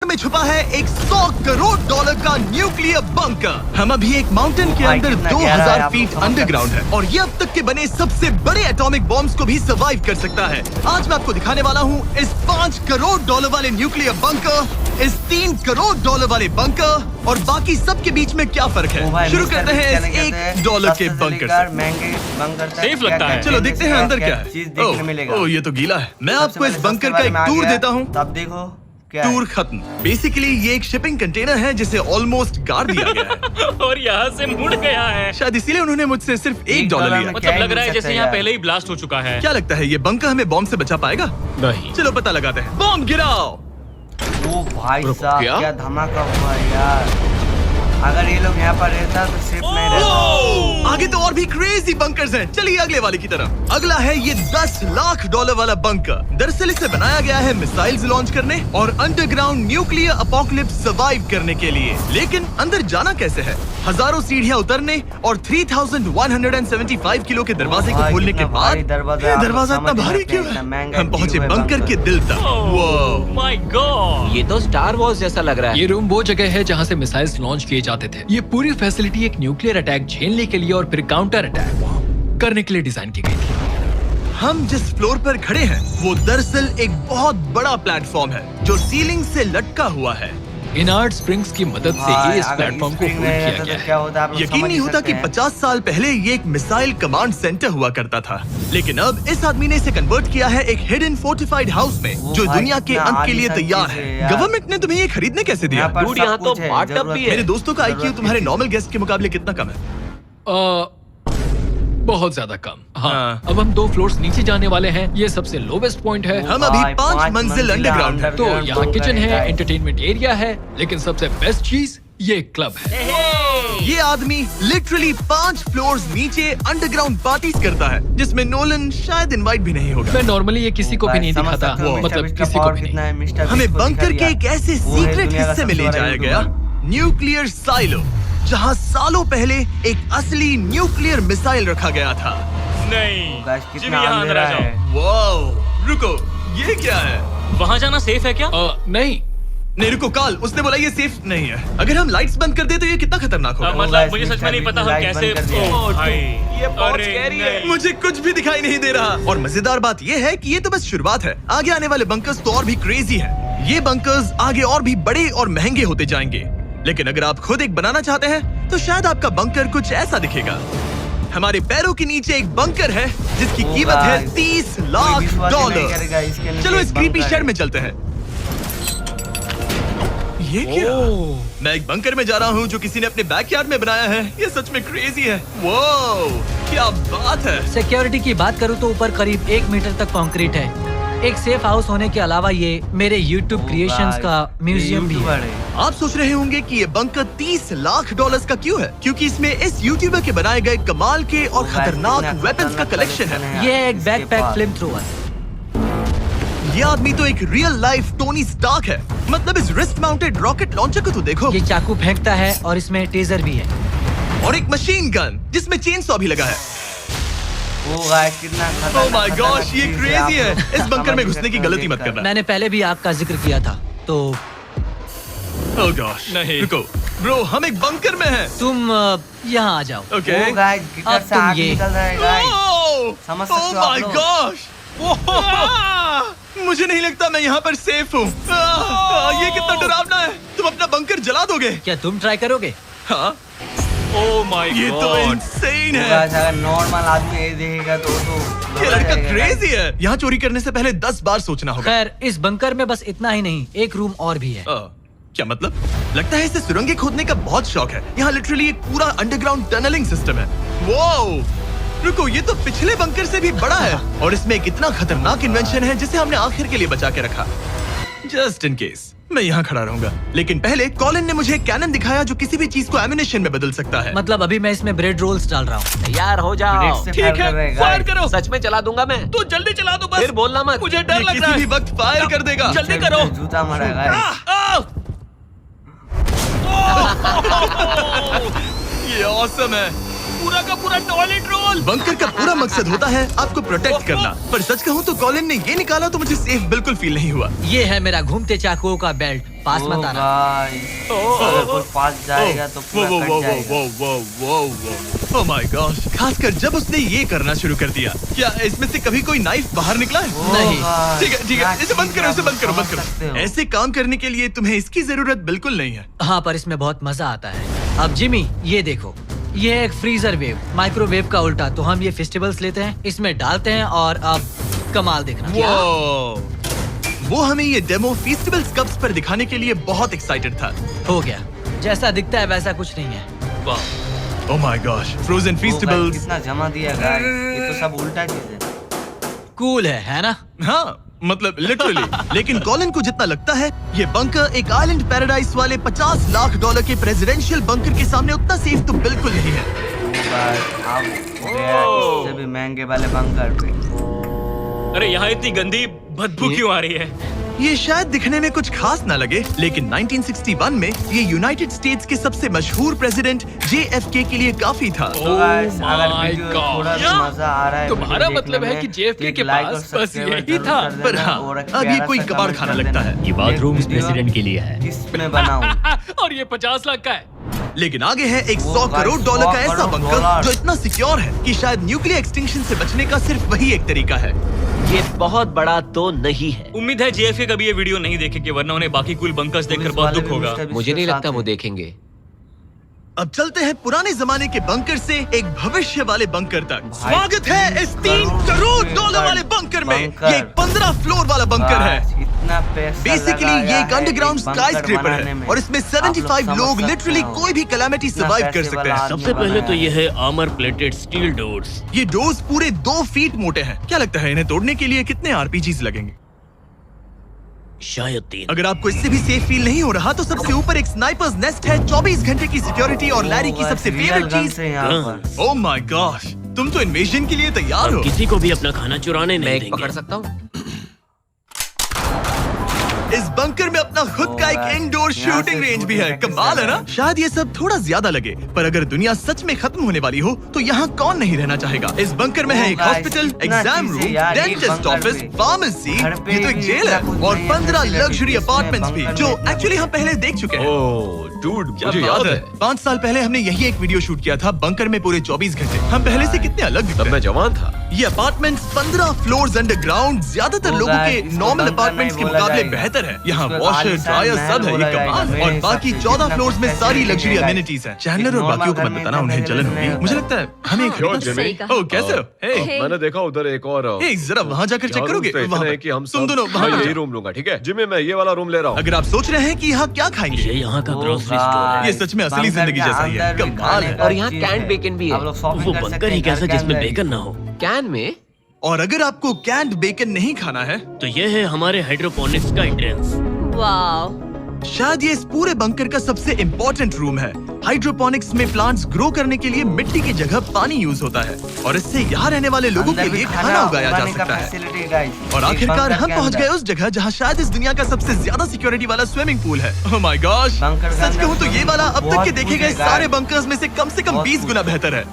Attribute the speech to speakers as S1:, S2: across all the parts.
S1: में छुपा है एक 100 करोड़ डॉलर का न्यूक्लियर बंकर। हम अभी एक माउंटेन के अंदर 2000 फीट अंडरग्राउंड है और ये अब तक के बने सबसे बड़े एटॉमिक बॉम्ब्स को भी सर्वाइव कर सकता है। आज मैं आपको दिखाने वाला हूँ इस 5 करोड़ डॉलर वाले न्यूक्लियर बंकर, इस 3 करोड़ डॉलर वाले बंकर और बाकी सब के बीच में क्या फर्क है। शुरू करते हैं इस $1 के बंकर से।
S2: सेफ लगता है।
S1: चलो देखते हैं अंदर क्या है। ओह ये तो गीला है। मैं आपको इस बंकर का एक टूर देता हूँ।
S3: तब देखो
S1: टूर खत्म। बेसिकली ये एक शिपिंग कंटेनर है जिसे ऑलमोस्ट गाड़ दिया गया है
S2: और यहाँ से मुड़ गया है।
S1: शायद इसीलिए उन्होंने मुझसे सिर्फ $1 लिया।
S2: मतलब लग रहा है जैसे यहाँ पहले ही ब्लास्ट हो चुका है।
S1: क्या लगता है ये बंकर हमें बॉम्ब से बचा पाएगा?
S2: नहीं।
S1: चलो पता लगाते हैं। बॉम्ब गिराओ।
S3: ओ भाई साहब क्या धमाका हुआ यार। अगर ये लोग यहाँ पर रहता तो सेफ नहीं रहता।
S1: आगे तो और भी क्रेजी बंकर्स हैं। चलिए अगले वाले की तरफ। अगला है ये $10 लाख वाला बंकर। दरअसल इसे बनाया गया है मिसाइल्स लॉन्च करने और अंडरग्राउंड न्यूक्लियर अपोकलिप्स सर्वाइव करने के लिए। लेकिन अंदर जाना कैसे है? हजारों सीढ़ियाँ उतरने और 3175 किलो के दरवाजे को खोलने के बाद दरवाजा इतना भारी क्यों है? हम पहुँचे बंकर के दिल तक।
S2: ओह माय गॉड,
S4: ये तो स्टार वॉर्स जैसा लग रहा है।
S5: ये रूम वो जगह है जहाँ से मिसाइल्स लॉन्च किए जाते थे। ये पूरी फैसिलिटी एक न्यूक्लियर अटैक झेलने के लिए और फिर काउंटर अटैक करने के लिए डिजाइन की गई थी।
S1: हम जिस फ्लोर पर खड़े हैं वो दरअसल एक बहुत बड़ा प्लेटफॉर्म है जो सीलिंग से लटका हुआ है।
S5: इनार्ड स्प्रिंग्स की मदद से ही इस प्लेटफॉर्म को होल्ड किया गया है।
S1: यकीन नहीं होता कि 50 साल पहले ये एक मिसाइल कमांड सेंटर हुआ करता था, लेकिन अब इस आदमी ने इसे कन्वर्ट किया है एक हिडन फोर्टिफाइड हाउस में जो दुनिया के अंत के लिए तैयार है। गवर्नमेंट ने तुम्हें ये खरीदने कैसे दिया?
S4: डूड, यहाँ तो बाथटब भी है।
S1: मेरे दोस्तों का IQ तुम्हारे नॉर्मल गेस्ट के मुकाबले कितना कम है?
S5: बहुत ज्यादा कम। हाँ। अब हम 2 फ्लोर्स नीचे जाने वाले हैं। ये सबसे लोवेस्ट पॉइंट है।
S1: हम अभी 5 मंजिल अंडरग्राउंड है।
S5: तो यहाँ किचन है, एंटरटेनमेंट एरिया है, लेकिन सबसे बेस्ट चीज ये क्लब है।
S1: ये आदमी लिटरली 5 फ्लोर्स नीचे अंडरग्राउंड पार्टीज करता है जिसमें नोलन शायद इनवाइट भी नहीं होगा।
S5: मैं नॉर्मली ये किसी को भी नहीं दिखाता, मतलब किसी को भी नहीं।
S1: हमें बंकर के एक ऐसे सीक्रेट हिस्से में ले जाया गया, न्यूक्लियर साइलो, जहाँ सालों पहले एक असली न्यूक्लियर मिसाइल रखा गया था।
S2: नहीं, जिमी यहाँ अंदर आ जाओ।
S1: वाओ, रुको, ये क्या है?
S2: वहाँ जाना सेफ है क्या?
S1: नहीं रुको काल, उसने बोला ये सेफ नहीं है। अगर हम लाइट्स बंद कर दे तो ये कितना खतरनाक होगा।
S2: मतलब मुझे सच में नहीं पता हम कैसे। ओह भाई,
S4: ये बहुत स्कैरी है।
S1: मुझे कुछ भी दिखाई नहीं दे रहा। और मजेदार बात ये है कि ये तो बस शुरुआत है। आगे आने वाले बंकर्स तो और भी क्रेजी हैं। ये बंकर्स आगे और भी बड़े और महंगे होते जाएंगे। लेकिन अगर आप खुद एक बनाना चाहते हैं तो शायद आपका बंकर कुछ ऐसा दिखेगा। हमारे पैरों के नीचे एक बंकर है जिसकी कीमत है $30 लाख। चलो इस क्रीपी शेड में चलते हैं। ये क्या? मैं एक बंकर में जा रहा हूँ जो किसी ने अपने बैकयार्ड में बनाया है। ये सच में क्रेजी है। वाओ, क्या बात है।
S6: सिक्योरिटी की बात करूँ तो ऊपर करीब 1 मीटर तक कंक्रीट है। एक सेफ हाउस होने के अलावा ये मेरे YouTube क्रिएशंस का म्यूजियम भी है।
S1: आप सोच रहे होंगे कि ये बंकर $30 लाख का क्यों है? क्योंकि इसमें इस यूट्यूबर के बनाए गए कमाल के और खतरनाक वेपन्स का कलेक्शन है।
S6: ये एक बैकपैक फ्लेम थ्रोवर।
S1: ये आदमी तो एक रियल लाइफ टोनी स्टार्क है। मतलब इस रिस्ट माउंटेड रॉकेट लॉन्चर को तो देखो।
S6: ये चाकू फेंकता है और इसमें टेजर भी है
S1: और एक मशीन गन जिसमें चेनसॉ भी लगा है।
S3: ओह
S1: माय गॉश, ये क्रेजी है। इस बंकर में घुसने की गलती मत करना।
S6: मैंने पहले भी आपका जिक्र किया था तो।
S1: ओह गॉश, नहीं रुको ब्रो, हम एक बंकर में हैं।
S6: तुम यहाँ आ जाओ।
S1: ओके।
S6: अब तुम ये
S1: ओह माय गॉश, मुझे नहीं लगता मैं यहाँ पर सेफ हूँ। ये कितना डरावना है। तुम अपना बंकर जला दोगे?
S6: क्या तुम ट्राई करोगे?
S1: हाँ।
S2: ओह माय गॉड,
S1: ये तो इंसेन है।
S3: अगर नॉर्मल आदमी ये देखेगा तो
S1: ये लड़का क्रेजी है। यहाँ चोरी करने से पहले 10 बार सोचना होगा।
S6: खैर, इस बंकर में बस इतना ही नहीं, एक रूम और भी है।
S1: क्या मतलब? लगता है इसे सुरंगें खोदने का बहुत शौक है। यहाँ लिटरली एक पूरा अंडरग्राउंड टनलिंग सिस्टम है। वाओ, रुको, ये तो पिछले बंकर से भी बड़ा है और इसमें एक इतना खतरनाक इन्वेंशन है जिसे हमने आखिर के लिए बचा के रखा, जस्ट इन केस। मैं यहाँ खड़ा रहूंगा। लेकिन पहले कॉलिन ने मुझे एक कैनन दिखाया जो किसी भी चीज को एम्यूनेशन में बदल सकता है।
S6: मतलब अभी मैं इसमें ब्रेड रोल्स डाल रहा हूँ।
S4: तैयार हो जाओ।
S2: ठीक है, फायर करो।
S4: सच में चला दूंगा मैं।
S2: तो जल्दी चला दो बस।
S4: फिर बोलना मत,
S2: मुझे डर लग रहा है।
S1: किसी भी वक्त फायर कर देगा।
S2: जल्दी करो।
S3: जूता मारेगा।
S1: ये ऑसम है।
S2: पूरा का पूरा टॉयलेट रोल।
S1: बंकर का पूरा मकसद होता है आपको प्रोटेक्ट करना, पर सच कहूँ तो कॉलिन ने ये निकाला तो मुझे सेफ बिल्कुल फील नहीं हुआ।
S6: ये है मेरा घूमते चाकुओं का बेल्ट, पास मत आना।
S3: अगर कोई पास जाएगा तो पूरा कट जाएगा।
S1: ओह माय गॉश, खासकर जब उसने ये करना शुरू कर दिया। क्या इसमें से कभी कोई नाइफ बाहर निकला है?
S6: नहीं।
S1: ठीक है, इसे बंद करो, इसे बंद करो, बंद
S3: समझ सकते
S1: करो।
S3: हो।
S1: ऐसे काम करने के लिए तुम्हें इसकी जरूरत बिल्कुल नहीं है।
S6: हाँ, पर इसमें बहुत मजा आता है। अब जिमी, ये देखो, ये है एक फ्रीजर वेव, माइक्रोवेव का उल्टा। तो हम ये फेस्टिवल्स लेते हैं, इसमें डालते हैं और अब कमाल देखना।
S1: वो हमें ये डेमो फेस्टिवल्स कप्स पर दिखाने के लिए बहुत एक्साइटेड था।
S6: हो गया, जैसा दिखता है वैसा कुछ नहीं है।
S2: वाह,
S1: oh my gosh, frozen festivals.
S3: कितना जमा दिया गाइस, ये तो सब उल्टा चीज है।
S6: कूल है ना?
S1: हाँ, मतलब लिटरली। लेकिन कॉलिन को जितना लगता है ये बंकर एक आइलैंड पैराडाइज वाले $50 लाख के प्रेसिडेंशियल बंकर के सामने उतना सेफ तो बिल्कुल नहीं है।
S3: आप गया इससे भी महंगे वाले बंकर पे।
S2: अरे यहाँ इतनी गंदी बदबू क्यों आ रही है?
S1: ये शायद दिखने में कुछ खास ना लगे, लेकिन 1961 में ये यूनाइटेड स्टेट्स के सबसे मशहूर प्रेसिडेंट JFK के लिए काफी था।
S3: तो गाइस, अगर
S5: my
S3: वीडियो
S5: God.
S3: थोड़ा भी मजा आ रहा है
S5: तुम्हारा
S3: वीडियो
S5: मतलब
S3: देखने
S5: है कि
S3: में,
S5: JFK के
S3: like और
S5: पास बस
S3: subscribe
S5: यही
S3: जरूर
S5: था।
S3: कर देना
S1: पर हाँ,
S3: और एक
S1: अब ये
S3: प्यारा
S1: कोई
S3: सा
S1: कबाड़
S3: comment
S1: खाना
S3: कर
S1: लगता
S3: देना।
S1: है।
S7: ये बाथरूम
S3: वीडियो
S7: प्रेसिडेंट के लिए है।
S3: किसमें बनाऊं?
S5: और ये 50 लाख का है।
S1: लेकिन आगे है एक
S3: वो
S1: $100 करोड़
S3: $100
S1: का ऐसा
S3: करोड़
S1: बंकर जो इतना सिक्योर है कि शायद न्यूक्लियर एक्सटिंक्शन से बचने का सिर्फ वही एक तरीका है।
S4: ये बहुत बड़ा तो नहीं है।
S2: उम्मीद है JFK कभी ये वीडियो नहीं देखेंगे, वरना उन्हें बाकी कूल बंकर्स देखकर बहुत दुख होगा।
S4: मुझे नहीं लगता वो देखेंगे।
S1: अब चलते हैं पुराने जमाने के बंकर से एक भविष्य वाले बंकर तक। स्वागत है इस $3 करोड़ वाले बंकर में। ये एक 15 फ्लोर वाला बंकर है।
S3: इतना पैसा
S1: बेसिकली ये एक अंडरग्राउंड स्काई स्क्रेपर है और इसमें 75 लोग लिटरली कोई भी कैलामिटी सर्वाइव कर सकते हैं।
S7: सबसे पहले तो ये है आर्मर प्लेटेड स्टील डोर्स।
S1: ये डोर्स पूरे 2 फीट मोटे हैं। क्या लगता है इन्हें तोड़ने के लिए कितने RPGs लगेंगे?
S7: शायद 3।
S1: अगर आपको इससे भी सेफ फील नहीं हो रहा तो सबसे ऊपर एक स्नाइपर्स नेस्ट है, 24 घंटे की सिक्योरिटी और लैरी की सबसे फेवरेट चीज। ओह माय गॉश, तुम तो इन्वेजन के लिए तैयार हो।
S7: किसी को भी अपना खाना चुराने
S4: मैं
S7: नहीं
S4: एक
S7: देंगे।
S4: पकड़ सकता हूँ।
S1: इस बंकर में अपना खुद का एक इंडोर शूटिंग रेंज भी है। कमाल है ना? शायद ये सब थोड़ा ज्यादा लगे, पर अगर दुनिया सच में खत्म होने वाली हो तो यहाँ कौन नहीं रहना चाहेगा। इस बंकर में है एक hospital, exam room, dentist office, pharmacy, ये तो एक जेल है और 15 लग्जरी अपार्टमेंट्स भी, जो एक्चुअली हम पहले देख चुके हैं।
S2: डूड,
S1: मुझे याद है 5 साल पहले हमने यही एक वीडियो शूट किया था, बंकर में पूरे 24 घंटे। हम पहले से कितने अलग दिख रहे हैं।
S2: जवान था।
S1: ये अपार्टमेंट्स 15 फ्लोर्स अंडरग्राउंड ज्यादातर लोगों के नॉर्मल अपार्टमेंट्स के मुकाबले बेहतर है। यहाँ वॉशर, ड्रायर सब है, ये कमाल है। और बाकी 14 फ्लोर्स में सारी लग्जरी अमेनिटीज हैं। चैंडलर और बाकियों को मत बताना, उन्हें जलन होगी। मुझे लगता है हमें एक ओह कैसे हो? हे
S8: मैंने देखा उधर एक और
S1: हे, जरा वहाँ जाकर चेक करोगे? वहाँ
S8: है कि हम
S1: तुम दोनों वहाँ
S8: मैं यही
S1: जाओ।
S8: रूम लूंगा, ठीक है? जिम्मे मैं ये वाला रूम ले रहा हूँ।
S1: अगर आप सोच रहे हैं कि यहाँ क्या
S7: ये
S1: खाएंगे,
S7: यहाँ का ग्रोसरी स्टोर है।
S1: ये सच में असली जिंदगी जैसा ही है। कमाल है।
S4: और यहाँ कैंड बेकन भी है।
S7: वो बंकर ही कैसा जिसमें बेकन ना हो।
S4: कैन में?
S1: और अगर आपको कैंड बेकन नहीं खाना है,
S7: तो ये है हमारे हाइड्रोपोनिक्स का एंट्रेंस।
S9: वाव,
S1: शायद ये इस पूरे बंकर का सबसे इम्पोर्टेंट रूम है। हाइड्रोपोनिक्स में प्लांट्स ग्रो करने के लिए मिट्टी की जगह पानी यूज होता है और इससे यहाँ रहने वाले लोगों के लिए खाना उगाया जा सकता है। और आखिरकार हम पहुँच गए उस जगह जहाँ शायद इस दुनिया का सबसे ज्यादा सिक्योरिटी वाला स्विमिंग पूल है। ओह माय गॉश, सच कहूँ तो ये वाला अब तक के देखे गए सारे बंकर्स में से कम 20 गुना बेहतर है।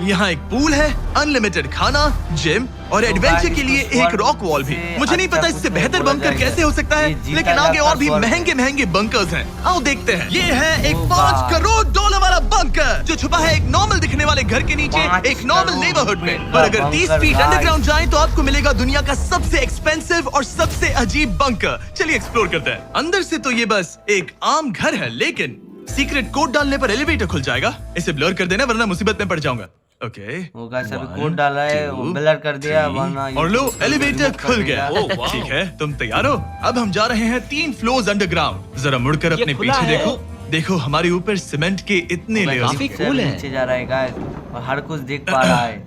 S1: यहाँ एक पूल है, अनलिमिटेड खाना, जिम और एडवेंचर के लिए एक रॉक वॉल भी। मुझे नहीं पता इससे बेहतर बंकर कैसे हो सकता है, लेकिन आगे और भी महंगे बंकर्स हैं। आओ देखते हैं। ये है एक $5 करोड़ वाला बंकर जो छुपा है एक नॉर्मल दिखने वाले घर के नीचे एक नॉर्मल नेबरहुड में। पर अगर 30 फीट अंडरग्राउंड जाएं तो आपको मिलेगा दुनिया का सबसे एक्सपेंसिव और सबसे अजीब बंकर। चलिए एक्सप्लोर करते हैं। अंदर से तो ये बस एक आम घर है, लेकिन सीक्रेट कोड डालने पर एलिवेटर खुल जाएगा। इसे ब्लर कर देना वरना मुसीबत में पड़ जाऊंगा। ओके,
S3: वो गाइस अभी कोड डाला है, वो ब्लर कर दिया वरना
S1: और लो एलिवेटर खुल गया। ठीक है, तुम तैयार हो? अब हम जा रहे हैं 3 फ्लोर्स अंडरग्राउंड। जरा मुड़कर अपने पीछे देखो। देखो हमारे ऊपर सीमेंट के इतने लेयर्स।
S4: काफी कूल है।
S3: नीचे जा रहा है गाइस और हर कुछ देख पा रहा है।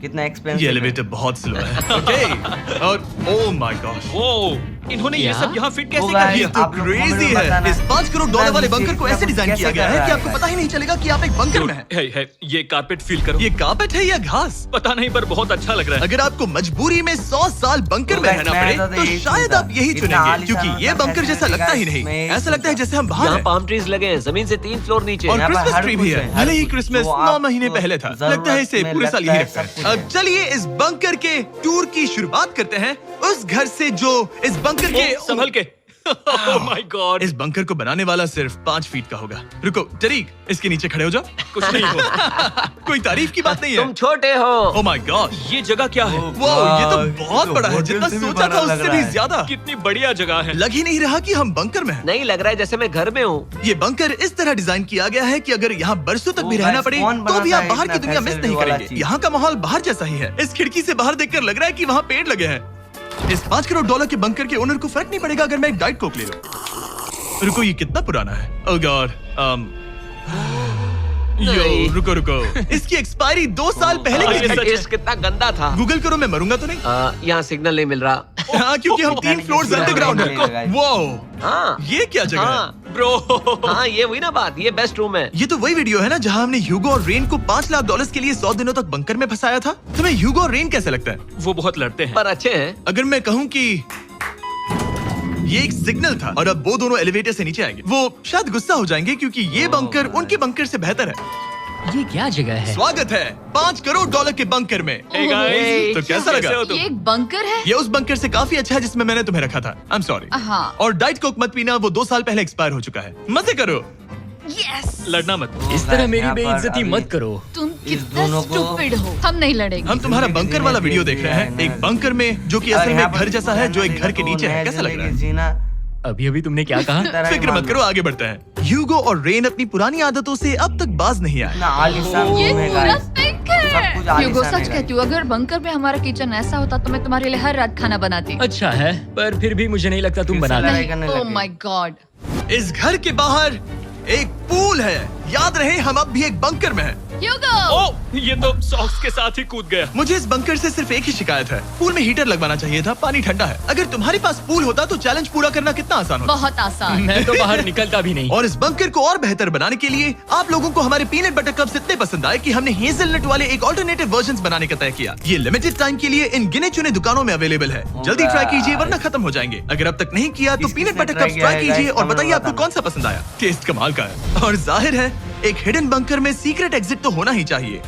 S3: कितना एक्सपेंसिव
S1: ये एलिवेटर बहुत स्लो है। ओके, और ओह माय गॉश,
S2: इन्होंने ये सब यहाँ फिट कैसे
S3: वो
S2: कर
S3: guys,
S2: दिया?
S1: तो
S3: आप लोग comment
S1: क्रेजी
S3: में
S1: है।
S3: बताना।
S1: इस 5 करोड़ डॉलर वाले
S3: मैं
S1: बंकर को
S3: मुझे
S1: ऐसे डिजाइन किया
S3: कैसे
S1: गया है
S3: कर
S1: कि
S3: रहा
S1: आपको
S3: है
S1: पता ही नहीं चलेगा कि आप एक बंकर में हैं।
S2: है, ये कारपेट फील करो।
S1: ये कारपेट है या घास?
S2: पता नहीं पर बहुत अच्छा लग रहा है।
S1: अगर आपको मजबूरी में 100 साल बंकर
S3: तो
S1: में
S3: guys,
S1: रहना
S3: मैं
S1: पड़े
S3: तो
S1: तो
S3: यही
S1: शायद
S3: सोचा।
S1: आप यही
S3: इतना
S1: चुनेंगे,
S3: आलीशान
S1: क्योंकि ये
S3: होता
S1: बंकर जैसा
S3: फैसिलिटी
S1: लगता ही
S3: guys,
S1: नहीं।
S3: मैं यही
S1: ऐसा लगता है
S3: सोचा।
S1: जैसे हम बाहर
S4: यहाँ
S1: हैं।
S4: पाम ट्रीज लगे हैं, जमीन से 3 फ्लोर नीचे।
S1: और
S3: यहाँ पर
S1: क्रिसमस
S3: हर
S1: ट्री
S3: कुछ
S1: भी है।
S3: है, हर
S1: भले ही
S3: कुछ
S1: क्रिसमस
S3: जो
S1: 9
S3: आपको
S1: महीने पहले था,
S3: जरूरत
S1: लगता है इसे
S3: में
S1: पूरे साल
S3: लगता
S1: यही
S3: है,
S1: रखता
S3: सब कुछ
S1: है।
S3: है।
S1: अब चलिए इस बंकर के टूर की शुरुआत करते हैं उस घर से जो इस बंकर के
S2: संभल के। Oh my God.
S1: इस बंकर को बनाने वाला सिर्फ 5 फीट का होगा। रुको टरीक, इसके नीचे खड़े हो जाओ।
S2: कुछ नहीं हो।
S1: कोई तारीफ की बात नहीं है।
S4: तुम छोटे हो।
S1: ओह माय गॉड,
S2: ये जगह क्या है?
S1: वाह, ये तो बहुत बड़ा है।
S3: होटल
S1: जितना
S3: से भी
S1: सोचा
S3: बड़ा
S1: था
S3: लग
S1: उससे
S3: रहा
S1: भी
S3: है।
S1: ज्यादा।
S2: कितनी बढ़िया जगह है।
S1: लग ही नहीं रहा कि हम बंकर में हैं।
S4: नहीं लग रहा है जैसे मैं घर में हूँ।
S1: ये बंकर इस तरह डिजाइन किया गया है कि अगर यहाँ बरसों तक भी
S3: वो
S1: रहना
S3: guys,
S1: पड़े
S3: कौन
S1: तो भी आप
S3: बनाता है
S1: बाहर की
S3: इतना
S1: दुनिया मिस नहीं
S3: facility वाला
S1: करेंगे।
S3: चीज?
S1: यहाँ का माहौल बाहर जैसा ही है। इस खिड़की से बाहर देखकर लग रहा है कि वहाँ पेड़ लगे हैं। इस 5 करोड़ डॉलर के बंकर के ओनर को फर्क नहीं पड़ेगा अगर मैं एक डाइट कोक ले लूं। रुको, ये कितना पुराना है? ओह गॉड, यो रुको रुको, इसकी एक्सपायरी 2 साल पहले
S2: हाँ,
S1: की
S2: ये
S1: थी।
S2: सच है।
S4: टेस्ट कितना गंदा था।
S1: गूगल करो, मैं मरूंगा तो नहीं?
S4: यहाँ सिग्नल नहीं मिल रहा।
S1: हाँ, क्योंकि हम 3 फ्लोर्स अंडरग्राउंड है। वो
S4: हाँ
S1: ये क्या जगह है?
S4: हाँ
S2: ब्रो।
S4: हाँ, ये हुई ना बात। ये बेस्ट रूम है।
S1: ये तो वही वीडियो है ना जहाँ हमने ह्यूगो और रेन को $5 लाख के लिए 100 दिनों तक बंकर में फंसाया था। तुम्हें ह्यूगो और रेन कैसे लगता है?
S2: वो बहुत लड़ते हैं।
S4: पर अच्छे हैं।
S1: अगर मैं कहूँ कि ये एक सिग्नल था और अब वो दोनों एलिवेटर से नीचे आएंगे, वो शायद गुस्सा हो जाएंगे क्योंकि ये बंकर उनके बंकर से बेहतर है।
S5: ये क्या जगह है?
S1: स्वागत है 5 करोड़ डॉलर के बंकर में।
S2: Hey guys,
S1: तो कैसा लगा?
S2: कैसे हो तुम?
S9: ये एक बंकर है?
S1: ये उस बंकर से काफी अच्छा है जिसमें मैंने तुम्हें रखा था। I am sorry.
S9: हाँ।
S1: और डाइट कोक मत पीना, वो 2 साल पहले एक्सपायर हो चुका है। मजे करो।
S9: यस।
S2: लड़ना मत।
S5: इस तरह मेरी
S3: यहाँ पर
S5: बेइज्जती
S3: अभी-
S5: मत करो।
S9: तुम
S3: इस
S9: कितना
S3: दोनों को-
S9: स्टूपिड हो। हम नहीं लड़ेंगे।
S1: हम तुम्हारा
S3: जिंदगी
S1: बंकर वाला
S3: जीने
S1: वीडियो
S3: के
S1: देख रहे
S3: लिए
S1: हैं,
S3: है
S1: एक
S3: ना।
S1: बंकर में जो कि असल में एक घर जैसा है जो एक घर के नीचे है। कैसा लग रहा है?
S5: अभी अभी तुमने क्या कहा?
S1: फिक्र मत करो, आगे बढ़ते हैं। ह्यूगो और रेन अपनी पुरानी आदतों से अब तक बाज नहीं आए।
S9: ये पूरा पिंक है।
S3: सब कुछ
S9: ह्यूगो,
S3: आलीशान
S9: सच
S3: है
S9: कहती हूँ, अगर बंकर में हमारा किचन ऐसा होता तो मैं तुम्हारे लिए हर रात खाना बनाती।
S5: अच्छा है, पर फिर भी मुझे नहीं लगता तुम
S3: फिर से
S5: बना
S3: लड़ाई
S5: दे।
S3: करने
S9: ओह
S3: लगे।
S9: My God.
S1: इस घर के बाहर एक पूल है। याद रहे, हम अब भी एक बंकर में हैं।
S9: ह्यूगो,
S2: ओह, ये तो सॉक्स के साथ ही कूद गया।
S1: मुझे इस बंकर से सिर्फ एक ही शिकायत है, पूल में हीटर लगवाना चाहिए था। पानी ठंडा है। अगर तुम्हारे पास पूल होता तो चैलेंज पूरा करना कितना आसान होता।
S9: बहुत आसान।
S5: मैं तो बाहर निकलता भी नहीं।
S1: और इस बंकर को और बेहतर बनाने के लिए आप लोगों को हमारे पीनट बटर कप्स इतने पसंद आए कि हमने हेज़लनट वाले एक ऑल्टरनेटिव वर्जन्स बनाने का तय किया। ये लिमिटेड टाइम के लिए इन गिने चुने दुकानों में अवेलेबल है। जल्दी ट्राई कीजिए वरना खत्म हो जाएंगे। अगर अब तक नहीं किया तो
S3: किसने
S1: पीनट बटर
S3: try
S1: कप्स
S3: किया
S1: ट्राई
S3: है,
S1: कीजिए
S3: guys?
S1: और बताइए
S3: comment
S1: आपको कौन सा पसंद आया। टेस्ट कमाल का है। और जाहिर है एक हिडन बंकर में सीक्रेट एग्जिट तो होना ही चाहिए।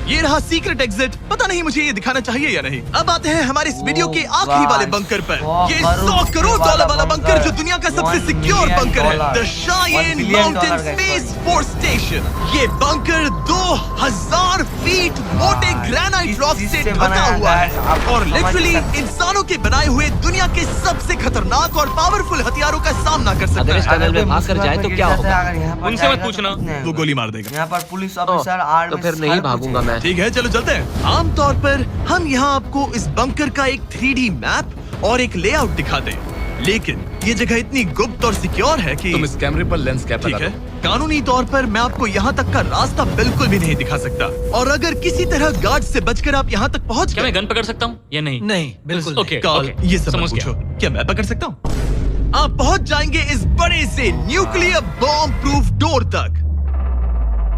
S1: ये रहा सीक्रेट एग्जिट। पता नहीं मुझे ये दिखाना चाहिए या नहीं। अब आते हैं हमारे इस वीडियो के आखिरी वाले बंकर पर। ये 100 करोड़ डॉलर वाला बंकर जो दुनिया का सबसे सिक्योर बंकर है, the shine mountain space force station. ये बंकर 2000 फीट मोटे ग्रेनाइट रॉक से ढका हुआ है और लिटरली इंसानों के बनाए हुए दुनिया के सबसे खतरनाक और पावरफुल हथियारों का सामना कर सकता
S4: अगर इस
S1: है।
S4: टनल में भाग कर जाए तो क्या होगा?
S2: उनसे मत पूछना।
S1: वो गोली मार देगा।
S3: यहाँ पर पुलिस ऑफिसर आर्मी
S4: तो फिर नहीं भागूंगा मैं।
S1: ठीक है, चलो चलते हैं। आमतौर पर हम यहाँ आपको इस बंकर का एक 3D मैप और एक लेआउट दिखाते हैं, लेकिन ये जगह इतनी गुप्त और सिक्योर है कि
S8: तुम इस कैमरे पर लेंस कैप
S1: ठीक
S8: लगा
S1: है,
S8: दो।
S1: कानूनी तौर पर मैं आपको यहाँ तक का रास्ता बिल्कुल भी नहीं दिखा सकता। और अगर किसी तरह गार्ड से बचकर आप यहाँ तक पहुँच
S2: क्या
S1: गए,
S2: मैं गन पकड़ सकता हूँ या नहीं?
S6: नहीं, बिल्कुल
S2: ओके,
S6: नहीं।
S1: कॉल
S2: ओके,
S1: ये सब मत
S2: समझ
S1: पूछो।
S2: गया।
S1: क्या मैं पकड़ सकता हूँ? आप पहुँच जाएंगे इस बड़े से न्यूक्लियर बॉम्ब प्रूफ डोर तक,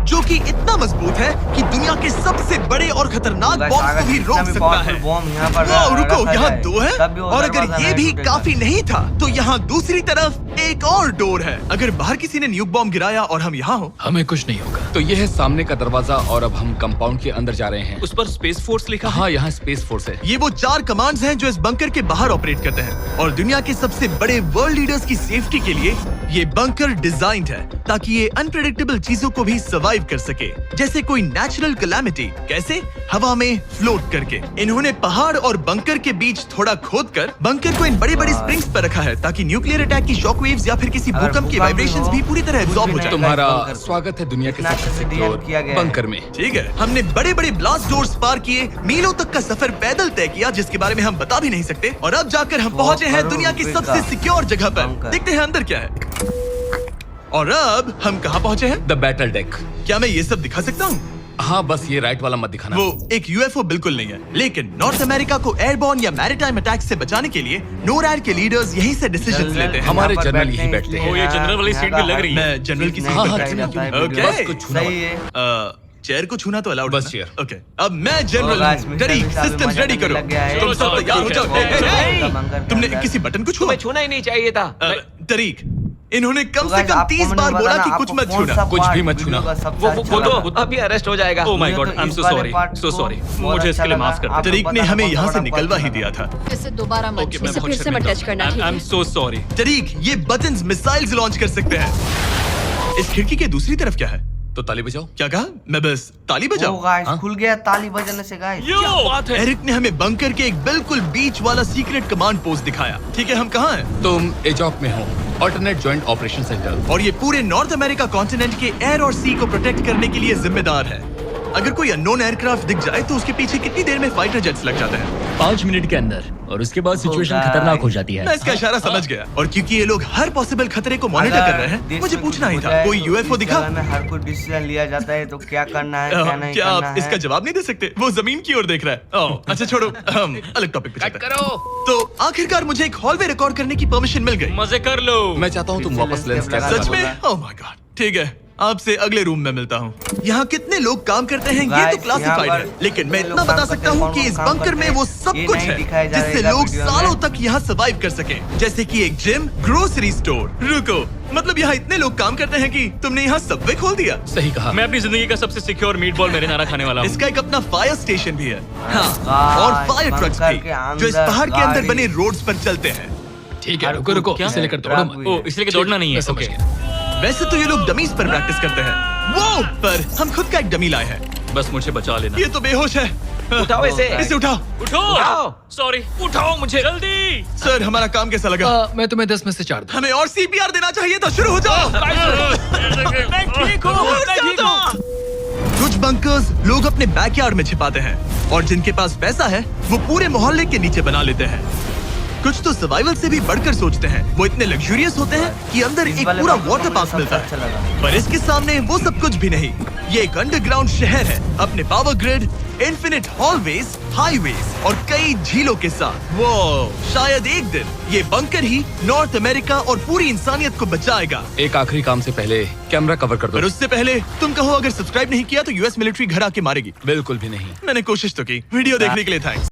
S1: जो कि इतना मजबूत है कि दुनिया के सबसे बड़े और खतरनाक बॉम्ब को भी रोक सकता है। वाह, रुको, यहाँ 2 है और अगर ये भी काफी नहीं था तो यहाँ दूसरी तरफ एक और डोर है। अगर बाहर किसी ने न्यूक बॉम्ब गिराया और हम यहाँ हो,
S5: हमें कुछ नहीं होगा।
S8: तो ये है सामने का दरवाजा और अब हम कंपाउंड के अंदर जा रहे हैं।
S2: उस पर स्पेस फोर्स लिखा है।
S8: हाँ, यहाँ स्पेस फोर्स है।
S1: ये वो 4 कमांड्स हैं जो इस बंकर के बाहर ऑपरेट करते हैं। और दुनिया के सबसे बड़े वर्ल्ड लीडर्स की सेफ्टी के लिए ये बंकर डिजाइन्ड है ताकि ये अनप्रेडिक्टेबल चीजों को भी सर्वाइव कर सके, जैसे कोई नेचुरल कैलामिटी। कैसे? हवा में फ्लोट करके। इन्होंने पहाड़ और बंकर के बीच थोड़ा खोदकर बंकर को इन बड़ी बड़ी स्प्रिंग्स पर रखा है ताकि न्यूक्लियर अटैक की शॉक वेव्स या फिर किसी भूकंप की वाइब्रेशंस भी पूरी तरह एब्जॉर्ब हो जाए।
S8: तुम्हारा स्वागत है दुनिया के सबसे सिक्योर बंकर में।
S1: ठीक है, हमने बड़े बड़े ब्लास्ट डोर्स पार किए, मीलों तक का सफर पैदल तय किया जिसके बारे में हम बता भी नहीं सकते, और अब जाकर हम पहुंचे हैं दुनिया की सबसे सिक्योर जगह पर। देखते हैं अंदर क्या है। और अब हम कहाँ पहुंचे हैं?
S8: The battle deck.
S1: क्या मैं ये सब दिखा सकता हूँ?
S8: हाँ बस ये राइट वाला मत दिखाना।
S1: वो एक यूएफओ बिल्कुल नहीं है, लेकिन नॉर्थ अमेरिका को एयरबॉर्न या मैरीटाइम अटैक से बचाने के लिए नोरैड के लीडर्स यहीं से डिसीजंस लेते हैं।
S8: हमारे जनरल यही बैठते हैं।
S2: ओ, ये जनरल वाली सीट भी लग रही है।
S1: मैं जनरल की सीट
S8: हाँ,
S1: पर
S8: हाँ,
S1: बैठना
S8: जनरल
S1: चाहता हूं।
S8: की।
S1: ओके।
S8: बस कुछ छूना
S3: सही है।
S1: चेयर को छूना तो अलाउड
S8: बस
S1: है
S8: चेयर।
S1: ओके। अब मैं जनरल
S3: होगा,
S1: हूँ।
S3: इसमें
S1: टरीक,
S3: सभी
S1: सिस्टम्स
S3: मजा
S1: रेडी करो।
S3: लग गया है।
S1: तुम सब तैयार हो जाओ।
S2: ठीक है।
S1: हे, हे, हे।
S3: बंकर के
S1: तुमने
S3: अंदर।
S1: किसी बटन को छुआ?
S4: तुम्हें छूना ही नहीं चाहिए था।
S1: टरीक, इन्होंने कम
S3: तो
S1: से
S3: guys,
S1: कम
S3: आपको
S1: 30
S3: मैंने
S1: बार बोला
S3: बताना,
S1: कि कुछ
S3: आपको
S1: मत
S3: कौन
S1: छूना।
S3: सा
S8: कुछ भी
S3: part
S8: मत छूना।
S3: वीडियो का सबसे
S4: वो
S3: अच्छा लगा?
S4: तो अभी अरेस्ट हो जाएगा।
S2: ओ माय
S3: मुझे
S2: गॉड,
S3: तो
S2: आई एम
S3: इस
S2: सो
S3: वाले
S2: सॉरी,
S3: part
S2: सो
S3: को
S2: सॉरी।
S3: बहुत
S2: मुझे इसके लिए
S3: अच्छा
S2: माफ
S3: लगा।
S2: कर
S3: आपको
S1: टरीक ने
S3: बताना
S1: हमें
S3: बहुत
S1: यहाँ से
S3: बड़ा
S1: निकलवा
S3: part
S1: ही
S3: लगा।
S1: दिया था।
S9: इसे दोबारा मत
S2: ओके,
S9: छू।
S2: मैं
S9: इसे
S2: बहुत
S9: फिर से मत टच करना, ठीक
S2: आई एम
S9: है?
S2: So sorry.
S1: टरीक, ये बटन्स मिसाइल्स लॉन्च कर सकते हैं। इस खिड़की के दूसरी तरफ क्या है?
S8: तो ताली बजाओ।
S1: क्या कहा? मैं बस ताली
S3: ओ
S1: बजाऊं?
S3: गाइस,
S8: हाँ?
S3: खुल गया ताली बजाने से गाइस।
S2: यो बात है।
S1: एरिक ने हमें बंकर के एक बिल्कुल बीच वाला सीक्रेट कमांड पोस्ट दिखाया। ठीक है, हम कहाँ हैं?
S8: तुम एजॉक में हो, ऑल्टरनेट जॉइंट ऑपरेशन सेंटर।
S1: और ये पूरे नॉर्थ अमेरिका कॉन्टिनेंट के एयर और सी को प्रोटेक्ट करने के लिए जिम्मेदार है। अगर कोई अननोन एयरक्राफ्ट दिख जाए तो उसके पीछे कितनी देर में फाइटर जेट्स लग जाते हैं?
S7: 5 मिनट के अंदर, और उसके बाद सिचुएशन
S3: guys.
S7: खतरनाक हो जाती है।
S1: मैं इसका इशारा समझ गया। और क्योंकि ये लोग हर पॉसिबल खतरे को मॉनिटर कर रहे हैं, मुझे पूछना ही था, कोई यूएफओ दिखा?
S3: में हर कोई डिसीजन लिया जाता है तो क्या करना है, क्या नहीं
S1: क्या
S3: करना
S1: आप
S3: है।
S1: इसका जवाब नहीं दे सकते? वो जमीन की ओर देख रहा है। ओह, अच्छा छोड़ो, हम अलग टॉपिक पे चलते हैं। तो आखिरकार मुझे एक हॉलवे रिकॉर्ड करने की परमिशन मिल गई।
S2: मजे कर लो।
S8: मैं चाहता हूँ तुम वापस लेंस
S3: लगा
S8: कैसे
S1: सच में? Oh my God. ठीक है, आपसे अगले रूम में मिलता हूँ। यहाँ कितने लोग काम करते हैं ये तो
S3: Guys,
S1: क्लासिफाइड
S3: यहाँ
S1: है,
S3: पर
S1: लेकिन मैं
S3: कितने
S1: इतना
S3: लोग
S1: बता
S3: काम
S1: सकता
S3: करते हैं,
S1: हूँ कि इस
S3: कौन काम
S1: बंकर में
S3: करते
S1: वो
S3: हैं,
S1: सब
S3: ये
S1: कुछ
S3: नहीं
S1: है
S3: दिखाया
S1: जिससे
S3: जाएगा
S1: लोग
S3: वीडियो में।
S1: सालों तक यहाँ सर्वाइव कर सके, जैसे कि एक जिम, ग्रोसरी स्टोर। रुको, मतलब यहाँ इतने लोग काम करते हैं कि तुमने यहाँ सबवे खोल दिया?
S8: सही कहा।
S2: मैं अपनी जिंदगी का सबसे सिक्योर मीट बॉल मेरे नारा खाने वाला हूँ।
S1: इसका एक अपना फायर स्टेशन भी है। हाँ,
S3: Guys,
S1: और फायर ट्रक्स
S3: बंकर
S1: भी,
S3: के
S1: जो इस
S3: अंदर
S1: पहाड़ के अंदर
S3: गाड़ी।
S1: बने रोड्स पर चलते हैं।
S5: ठीक है, रुको रुको,
S2: क्या?
S5: इसे लेकर दौड़ो मत।
S2: ओ, इसलिए कि दौड़ना नहीं है।
S5: मैं समझ
S2: ओके।
S5: गया।
S1: वैसे तो ये लोग डमीज पर प्रैक्टिस करते हैं, वो पर हम खुद का एक डमी लाए हैं।
S2: बस मुझे बचा लेना।
S1: ये तो बेहोश है।
S4: उठाओ इसे।
S1: इसे उठाओ।
S2: उठो। सॉरी, उठाओ मुझे जल्दी।
S1: सर, हमारा काम कैसा लगा?
S5: मैं तुम्हें 10 में से 4 दूं।
S1: हमें और सीपीआर देना चाहिए था। शुरू हो जाओ।
S2: मैं ठीक हूँ, मैं ठीक हूँ।
S1: कुछ बंकर्स लोग अपने बैकयार्ड में छिपाते हैं, और जिनके पास पैसा है वो पूरे मोहल्ले के नीचे बना लेते हैं। कुछ तो सर्वाइवल से भी बढ़कर सोचते हैं। वो इतने लग्जूरियस होते हैं कि अंदर
S3: इस
S1: एक
S3: वाले
S1: पूरा
S3: बंकर
S1: वाटर
S3: को
S1: पार्क
S3: सबसे
S1: मिलता
S3: अच्छा
S1: है,
S3: लगा।
S1: पर इसके सामने वो सब कुछ भी नहीं। ये एक अंडरग्राउंड शहर है, अपने power grid, infinite hallways, highways और कई झीलों के साथ। वो शायद एक दिन ये बंकर ही नॉर्थ अमेरिका और पूरी इंसानियत को बचाएगा।
S8: एक आखिरी काम से पहले कैमरा कवर कर
S1: पर
S8: दो।
S1: उससे पहले तुम कहो, अगर सब्सक्राइब नहीं किया तो यूएस मिलिट्री घर आके मारेगी।
S8: बिल्कुल भी नहीं।
S1: मैंने कोशिश तो की। वीडियो देखने के लिए थैंक्स।